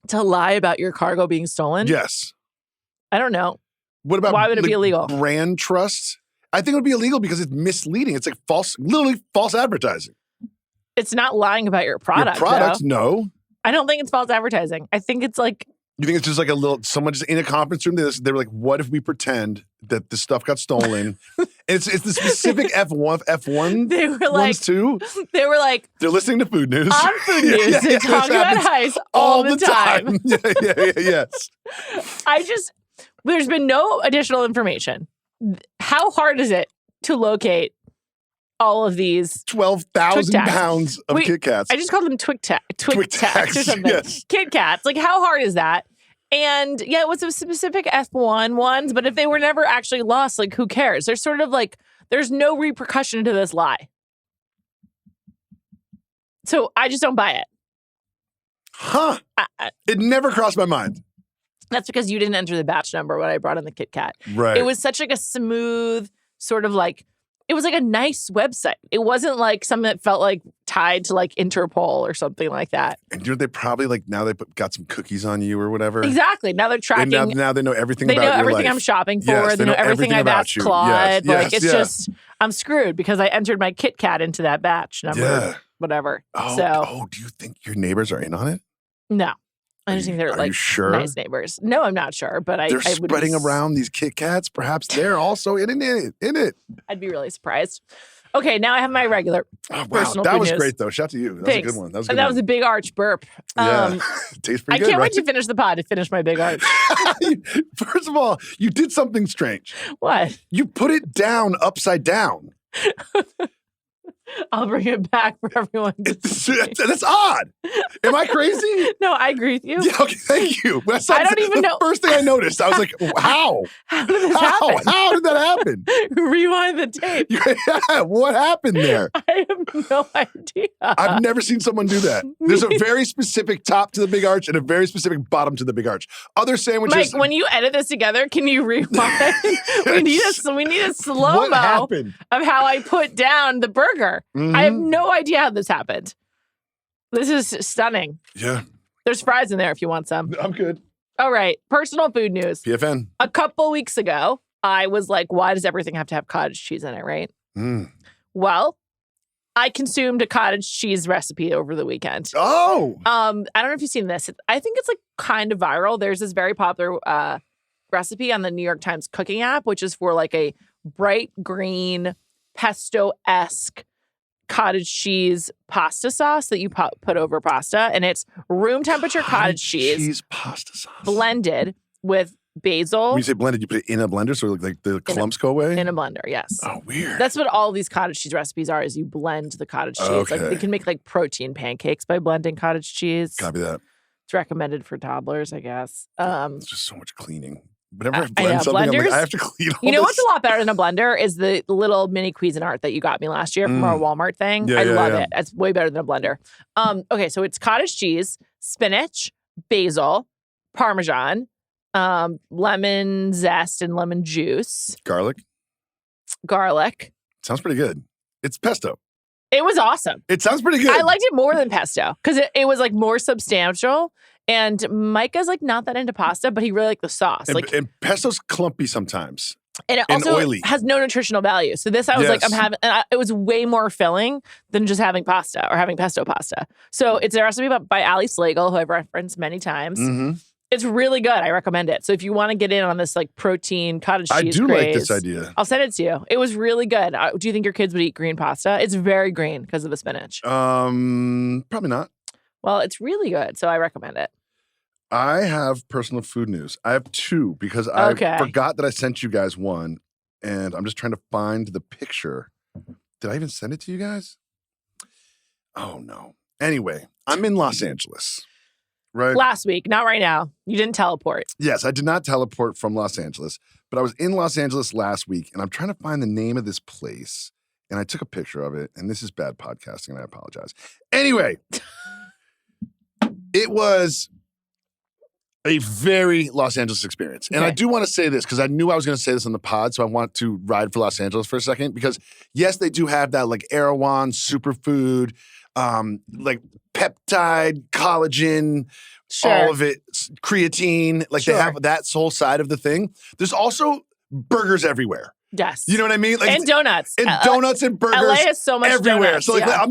To lie about your cargo being stolen? Yes. I don't know. What about why would it be illegal? Brand trust? I think it would be illegal because it's misleading. It's like literally false advertising. It's not lying about your product. No. I don't think it's false advertising. I think it's like. You think it's just like someone just in a conference room, they were like, what if we pretend that the stuff got stolen? it's the specific F1 they were like, ones too. They were like. They're listening to Food News. On Food News. They talk about heist all the time. Yes. There's been no additional information. How hard is it to locate all of these 12,000 pounds of KitKats? I just called them Twig Tacs or something. Yes. KitKats. Like, how hard is that? And yeah, it was a specific F1 ones, but if they were never actually lost, like, who cares? There's sort of like, there's no repercussion to this lie. So I just don't buy it. Huh. It never crossed my mind. That's because you didn't enter the batch number when I brought in the KitKat. Right. It was such like a smooth sort of like, it was like a nice website. It wasn't like something that felt like tied to like Interpol or something like that. And they probably like now they got some cookies on you or whatever. Exactly. Now they're tracking. Now they know everything about your life. They know everything I'm shopping for. Yes, they know everything I've asked Claude. Yes, it's just, I'm screwed because I entered my KitKat into that batch number, whatever. Do you think your neighbors are in on it? No. I just think they're like nice neighbors. No, I'm not sure, but they're spreading around these KitKats. Perhaps they're also in it. I'd be really surprised. Okay, now I have my regular personal that food was news. Great though. Shout out to you. That was a good one. That was a big arch burp. Tastes pretty good. I can't wait to finish the pod to finish my big arch. First of all, you did something strange. What? You put it down upside down. I'll bring it back for everyone to see. That's odd. Am I crazy? No, I agree with you. Yeah, okay, thank you. I don't even know. First thing I noticed, I was like, how? How did this happen? How did that happen? Rewind the tape. Yeah, what happened there? I have no idea. I've never seen someone do that. There's a very specific top to the big arch and a very specific bottom to the big arch. Other sandwiches. Mike, when you edit this together, can you rewind? we need a slow-mo of how I put down the burger. Mm-hmm. I have no idea how this happened. This is stunning. Yeah. There's fries in there if you want some. I'm good. All right. Personal food news. PFN. A couple weeks ago, I was like, why does everything have to have cottage cheese in it, right? Well, I consumed a cottage cheese recipe over the weekend. Oh. I don't know if you've seen this. I think it's like kind of viral. There's this very popular recipe on the New York Times cooking app, which is for like a bright green pesto-esque cottage cheese pasta sauce that you put over pasta, and it's room temperature cottage cheese pasta sauce blended with basil. When you say blended, you put it in a blender so like the clumps go away? In a blender, yes. Oh, weird. That's what all these cottage cheese recipes are, is you blend the cottage cheese. Okay. Like, you can make like protein pancakes by blending cottage cheese. Copy that. It's recommended for toddlers, I guess. It's just so much cleaning. whenever I I blend know, something, I'm like, blenders- I have to clean all You know this. what's a lot better than a blender is the little mini Cuisinart that you got me last year from our Walmart thing. Yeah, I yeah, love yeah. it. It's way better than a blender. Okay, so it's cottage cheese, spinach, basil, Parmesan, lemon zest and lemon juice, Garlic? garlic. Sounds pretty good. It's pesto. It was awesome. It sounds pretty good. I liked it more than pesto because it was like more substantial. And Micah's like not that into pasta, but he really liked the sauce. And pesto's clumpy sometimes. And it and also oily. has no nutritional value. So this, I was like, Yes. it was way more filling than just having pasta or having pesto pasta. So it's a recipe by Ali Slagle, who I've referenced many times. Mm-hmm. It's really good. I recommend it. So if you want to get in on this like protein cottage cheese I do like craze, this idea. I'll send it to you. It was really good. Do you think your kids would eat green pasta? It's very green because of the spinach. Probably not. Well, it's really good. So I recommend it. I have personal food news. I have two because I Okay. forgot that I sent you guys one, and I'm just trying to find the picture. Did I even send it to you guys? Oh, no. Anyway, I'm in Los Angeles, right? Last week, not right now. You didn't teleport. Yes, I did not teleport from Los Angeles, but I was in Los Angeles last week, and I'm trying to find the name of this place, and I took a picture of it, and this is bad podcasting, and I apologize. Anyway, it was a very Los Angeles experience. And I Okay. do want to say this because I knew I was going to say this on the pod, so I want to ride for Los Angeles for a second because, yes, they do have that like Erewhon superfood, like peptide, collagen, Sure. all of it, creatine. Like Sure. they have that whole side of the thing. There's also burgers everywhere. Yes. You know what I mean? Like and donuts. and donuts and burgers LA has so much everywhere. donuts. So like, yeah. I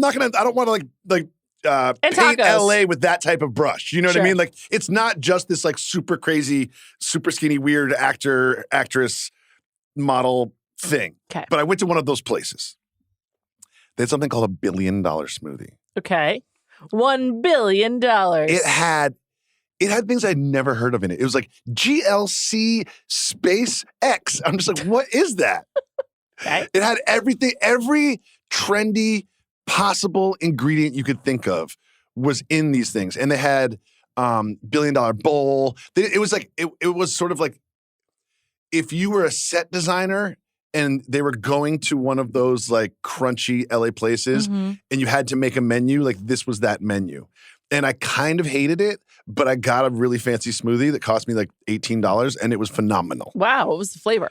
don't want to And paint tacos. LA with that type of brush. You know what I Sure. mean? Like it's not just this like super crazy, super skinny, weird actress, model thing. Okay. But I went to one of those places. They had something called $1 billion smoothie. Okay. $1 billion. It had things I'd never heard of in it. It was like GLC Space X. I'm just like, what is that? Okay. It had everything, every trendy possible ingredient you could think of was in these things. And they had $1 billion bowl. It was like, it was sort of like if you were a set designer and they were going to one of those like crunchy LA places Mhm. and you had to make a menu, like this was that menu. And I kind of hated it, but I got a really fancy smoothie that cost me like $18 and it was phenomenal. Wow. What was the flavor?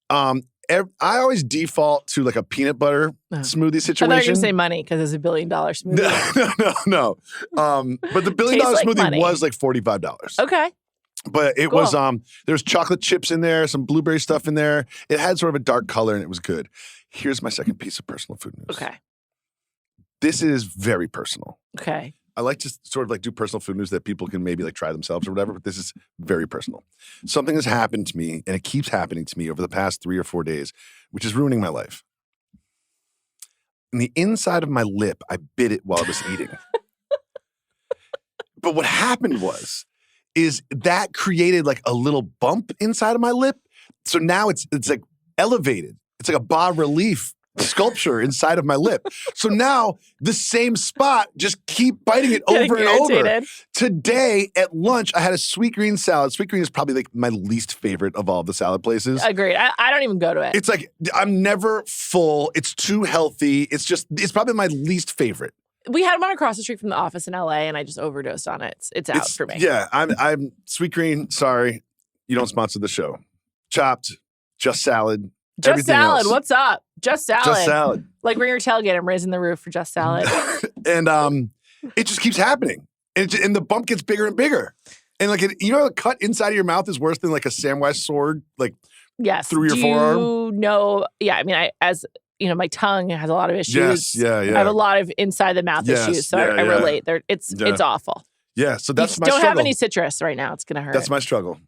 I always default to like a peanut butter smoothie I thought you were situation. going to say money because it's $1 billion smoothie. No. But the $1 billion Tastes like smoothie money. was like $45. Okay. But it Cool. was there's chocolate chips in there, some blueberry stuff in there. It had sort of a dark color and it was good. Here's my second piece of personal food news. Okay. This is very personal. Okay. I like to sort of like do personal food news that people can maybe like try themselves or whatever, but this is very personal. Something has happened to me and it keeps happening to me over the past 3 or 4 days, which is ruining my life. In the inside of my lip, I bit it while I was eating. But what happened is that created like a little bump inside of my lip. So now it's like elevated. It's like a bas relief sculpture inside of my lip. So now the same spot, just keep biting it Getting over and over. irritated. Today at lunch, I had a sweet green salad. Sweet green is probably like my least favorite of all the salad places. Agreed. I don't even go to it. It's like, I'm never full. It's too healthy. It's probably my least favorite. We had one across the street from the office in LA and I just overdosed on it. It's out for me. Yeah, I'm Sweet Green. Sorry, you don't sponsor the show. Chopped, just salad. Just everything salad. else. What's up? Just salad. Just salad. Like bring your tailgate. I'm raising the roof for just salad. And it just keeps happening, and the bump gets bigger and bigger. And like a cut inside of your mouth is worse than like a Samwise sword, like Yes. through your Do forearm. you know? Yeah. I mean, as you know, my tongue has a lot of issues. Yes, yeah. I have a lot of inside the mouth Yes, issues, so yeah, I yeah. relate. It's awful. Yeah, so that's You my don't struggle. have any citrus right now. It's gonna hurt. That's my struggle.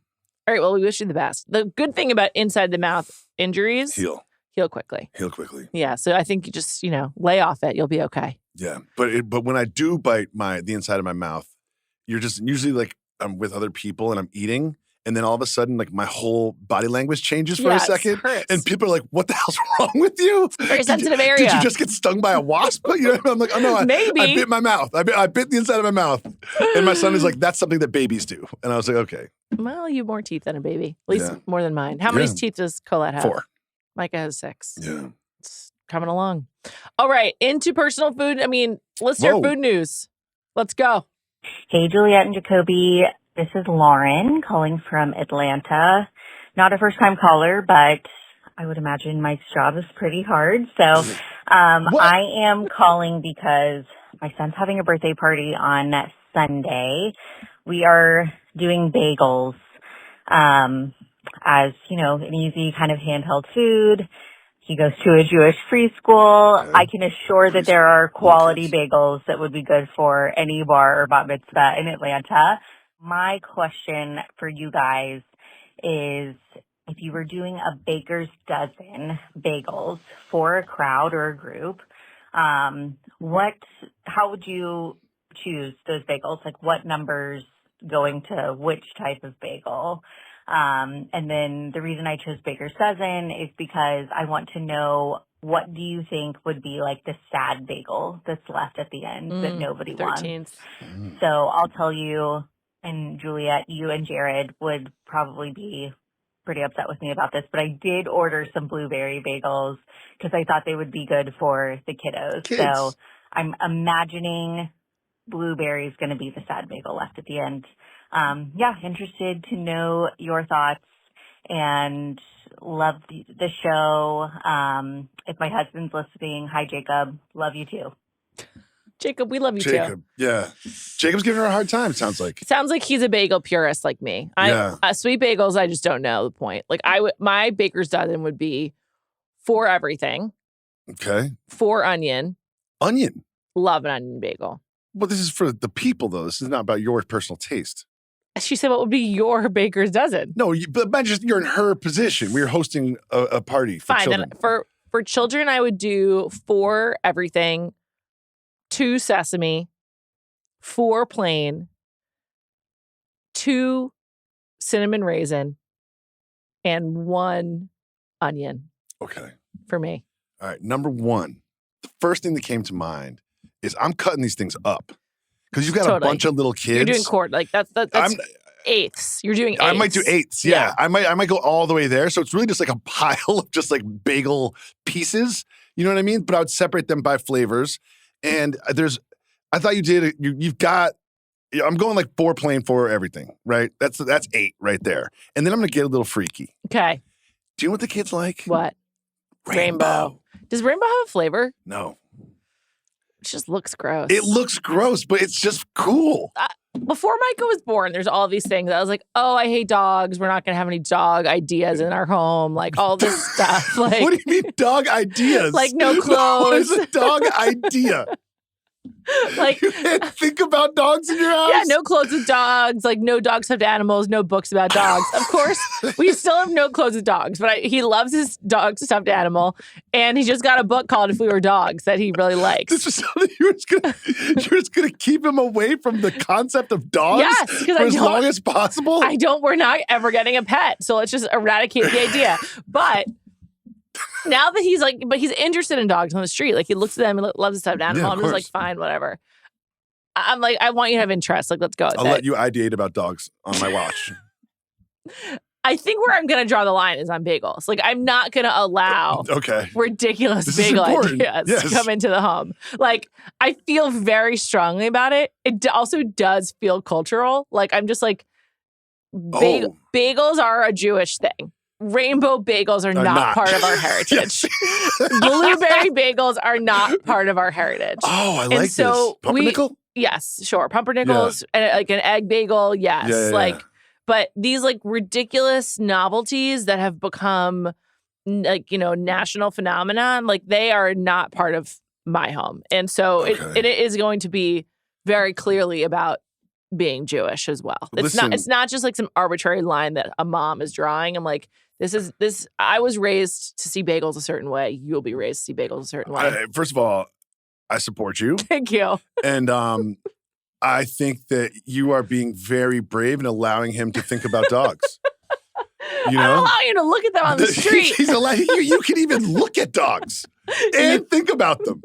All right. Well, we wish you the best. The good thing about inside the mouth injuries Heal quickly. quickly. Yeah. So I think you just lay off it. You'll be okay. Yeah, but when I do bite the inside of my mouth, you're just usually like I'm with other people and I'm eating, and then all of a sudden like my whole body language changes for Yeah, a it second, hurts. and people are like, "What the hell's wrong with you?" Very sensitive area. Did you just get stung by a wasp? You know, I'm like, "Oh no, Maybe. I bit my mouth. I bit the inside of my mouth," and my son is like, "That's something that babies do," and I was like, "Okay." Well, you have more teeth than a baby. At least more than mine. How many teeth does Colette have? 4. Micah has 6. Yeah. It's coming along. All right. Into personal food. Listener food news. Let's go. Hey, Juliet and Jacoby. This is Lauren calling from Atlanta. Not a first-time caller, but I would imagine Mike's job is pretty hard. So I am calling because my son's having a birthday party on Sunday. We are doing bagels as, an easy kind of handheld food. He goes to a Jewish preschool. Okay. I can assure that there are quality bagels that would be good for any bar or bat mitzvah in Atlanta. My question for you guys is, if you were doing a baker's dozen bagels for a crowd or a group, how would you choose those bagels? Like, what numbers going to which type of bagel? And then the reason I chose baker's dozen is because I want to know, what do you think would be like the sad bagel that's left at the end that nobody 13th. wants? So I'll tell you, and Juliet, you and Jared would probably be pretty upset with me about this, but I did order some blueberry bagels because I thought they would be good for the kiddos. Kids. So I'm imagining blueberry is going to be the sad bagel left at the end. Interested to know your thoughts, and love the show. If my husband's listening, hi, Jacob. Love you too. Jacob, we love you too. Yeah. Jacob's giving her a hard time, it sounds like. Sounds like he's a bagel purist like me. Sweet bagels, I just don't know the point. Like, my baker's dozen would be 4 everything. Okay. 4 onion. Onion? Love an onion bagel. Well, this is for the people, though. This is not about your personal taste. She said, what would be your baker's dozen? No, but imagine you're in her position. We're hosting a party for children. Then for children, I would do 4 everything, 2 sesame, 4 plain, 2 cinnamon raisin, and 1 onion. Okay. For me. All right. Number 1, the first thing that came to mind is I'm cutting these things up. Because you've got a bunch of little kids. You're doing quart. Like, that's eighths. You're doing eighths. I might do eighths, yeah. I might go all the way there. So it's really just like a pile of just like bagel pieces. You know what I mean? But I would separate them by flavors. And I thought you've got, I'm going like 4 plain, 4 everything, right? That's 8 right there. And then I'm going to get a little freaky. Okay. Do you know what the kids like? What? Rainbow. Does rainbow have a flavor? No. It just looks gross. It looks gross, but it's just cool. Before Micah was born, there's all these things. I was like, oh, I hate dogs. We're not going to have any dog ideas in our home. Like, all this stuff. Like, what do you mean dog ideas? Like, no clothes. What is a dog idea? Like, you can't think about dogs in your house? Yeah, no clothes with dogs. Like, no dog stuffed animals, no books about dogs. Of course, we still have no clothes with dogs, but he loves his dog stuffed animal, and he just got a book called If We Were Dogs that he really likes. This is something you're just gonna keep him away from the concept of dogs? Yes, because as long as possible? We're not ever getting a pet, so let's just eradicate the idea. But now that he's interested in dogs on the street. Like, he looks at them and loves the stuffed animal. I'm just like, fine, whatever. I'm like, I want you to have interest. Like, let's go. I'll let you ideate about dogs on my watch. I think where I'm going to draw the line is on bagels. Like, I'm not going to allow ridiculous bagel ideas to come into the home. Like, I feel very strongly about it. It also does feel cultural. Like, I'm just like, bagels are a Jewish thing. Rainbow bagels are not part of our heritage. Blueberry bagels are not part of our heritage. Oh, I like this. Pumpernickel? Yes, sure. Pumpernickels, and like an egg bagel, yes. But these like ridiculous novelties that have become like, national phenomenon, like, they are not part of my home. And so it is going to be very clearly about being Jewish as well. It's not just like some arbitrary line that a mom is drawing. I'm like, I was raised to see bagels a certain way. You'll be raised to see bagels a certain way. First of all, I support you. Thank you. And I think that you are being very brave and allowing him to think about dogs. I'm allowing you to look at them on the street. He's allowing you can even look at dogs and think about them.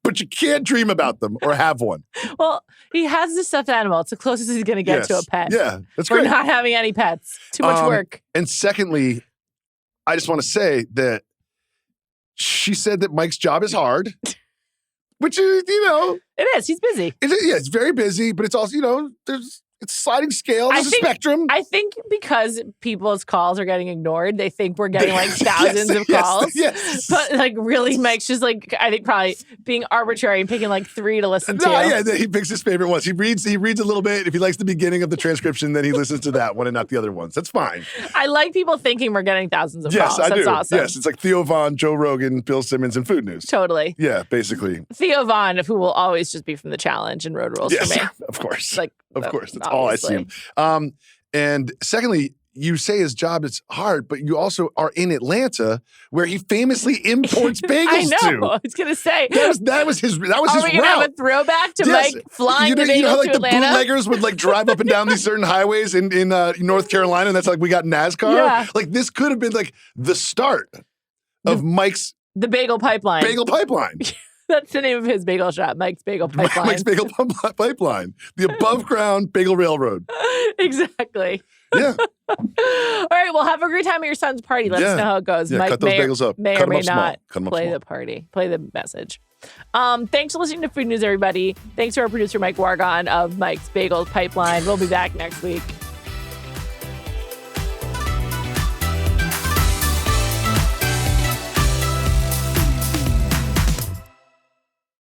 but you can't dream about them or have one. Well, he has the stuffed animal. It's the closest he's going to get to a pet. Yeah, that's We're great. not having any pets. Too much work. And secondly, I just want to say that she said that Mike's job is hard, which is, It is. He's busy. It's very busy, but it's also, it's a sliding scale. There's a spectrum. I think because people's calls are getting ignored, they think we're getting like thousands of calls. Yes. But like really, Mike's just like, I think probably being arbitrary and picking like 3 to listen to. Yeah, he picks his favorite ones. He reads a little bit. If he likes the beginning of the transcription, then he listens to that one and not the other ones. That's fine. I like people thinking we're getting thousands of calls. Yes, I That's do. awesome. Yes, it's like Theo Von, Joe Rogan, Bill Simmons, and Food News. Totally. Yeah, basically. Theo Von, who will always just be from The Challenge and Road Rules for me. Of course. Of course. That's all I see him. And secondly, you say his job is hard, but you also are in Atlanta, where he famously imports bagels I know. to. I was gonna say that was his Are we route. gonna have a throwback to Mike flying the bagels how, like, to the Atlanta? bootleggers would like drive up and down these certain highways in North Carolina, and that's like we got NASCAR. Yeah. Like this could have been like the start of Mike's the bagel pipeline. bagel pipeline. That's the name of his bagel shop, Mike's Bagel Pipeline. Mike's Bagel Pipeline, the above ground bagel railroad. Exactly. Yeah. All right. Well, have a great time at your son's party. Let us know how it goes. Yeah, Mike cut those bagels up. may Cut or them may up small. not Cut them up play small. the party, play the message. Thanks for listening to Food News, everybody. Thanks to our producer, Mike Wargon of Mike's Bagel Pipeline. We'll be back next week.